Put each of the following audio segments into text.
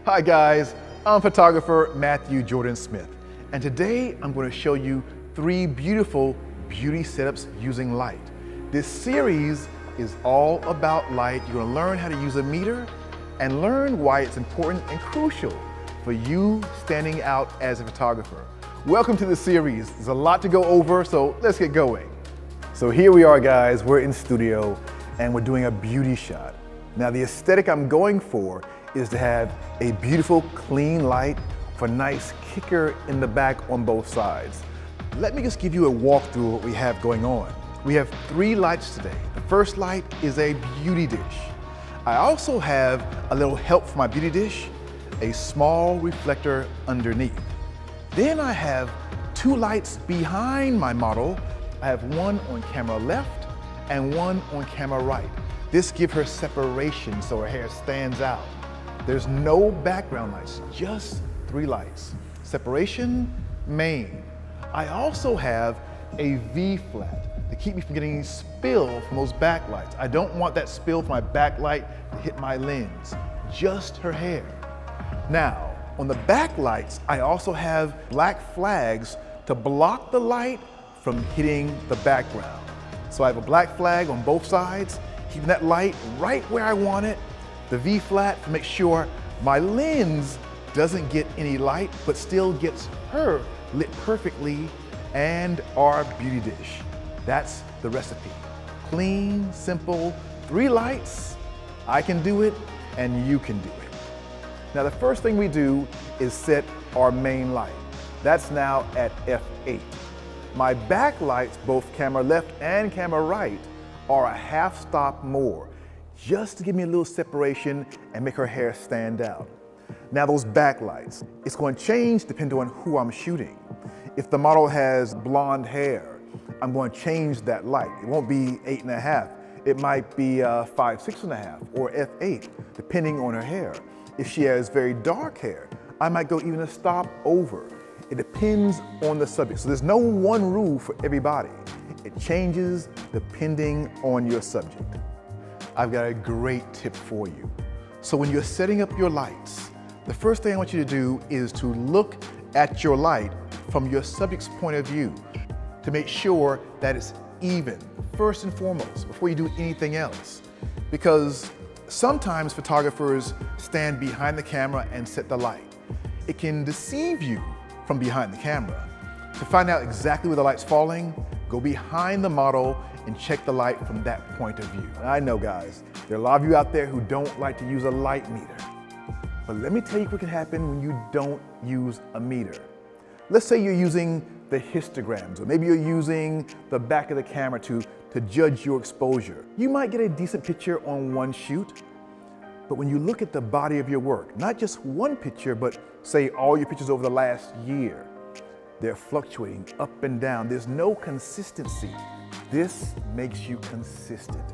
Hi guys, I'm photographer Matthew Jordan Smith, and today I'm going to show you 3 beautiful beauty setups using light. This series is all about light. You're going to learn how to use a meter and learn why it's important and crucial for you standing out as a photographer. Welcome to the series. There's a lot to go over, so let's get going. So here we are guys, we're in studio and we're doing a beauty shot. Now the aesthetic I'm going for is to have a beautiful clean light for a nice kicker in the back on both sides. Let me just give you a walkthrough of what we have going on. We have 3 lights today. The first light is a beauty dish. I also have a little help for my beauty dish, a small reflector underneath. Then I have 2 lights behind my model. I have one on camera left and one on camera right. This gives her separation so her hair stands out. There's no background lights, just 3 lights. Separation, main. I also have a V-flat to keep me from getting any spill from those backlights. I don't want that spill from my backlight to hit my lens, just her hair. Now, on the backlights, I also have black flags to block the light from hitting the background. So I have a black flag on both sides, keeping that light right where I want it. The V-flat to make sure my lens doesn't get any light, but still gets her lit perfectly, and our beauty dish. That's the recipe. Clean, simple, 3 lights. I can do it, and you can do it. Now the first thing we do is set our main light. That's now at f8. My backlights, both camera left and camera right, are a half stop more, just to give me a little separation and make her hair stand out. Now those backlights, it's going to change depending on who I'm shooting. If the model has blonde hair, I'm going to change that light. It won't be 8.5. It might be 5, 6.5 or f8, depending on her hair. If she has very dark hair, I might go even a stop over. It depends on the subject. So there's no one rule for everybody. It changes depending on your subject. I've got a great tip for you. So when you're setting up your lights, the first thing I want you to do is to look at your light from your subject's point of view to make sure that it's even, first and foremost, before you do anything else. Because sometimes photographers stand behind the camera and set the light. It can deceive you from behind the camera. To find out exactly where the light's falling, go behind the model and check the light from that point of view. And I know guys, there are a lot of you out there who don't like to use a light meter. But let me tell you what can happen when you don't use a meter. Let's say you're using the histograms, or maybe you're using the back of the camera to judge your exposure. You might get a decent picture on one shoot, but when you look at the body of your work, not just one picture, but say all your pictures over the last year, they're fluctuating up and down. There's no consistency. This makes you consistent.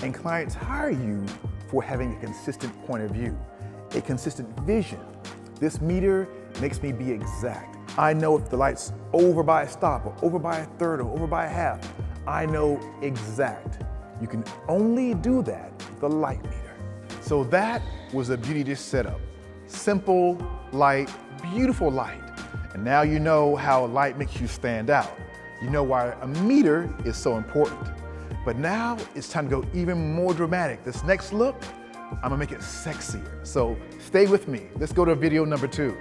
And clients hire you for having a consistent point of view, a consistent vision. This meter makes me be exact. I know if the light's over by a stop, or over by a third, or over by a half. I know exact. You can only do that with a light meter. So that was a beauty dish setup. Simple, light, beautiful light. And now you know how light makes you stand out. You know why a meter is so important. But now it's time to go even more dramatic. This next look, I'm gonna make it sexier. So stay with me. Let's go to video number 2.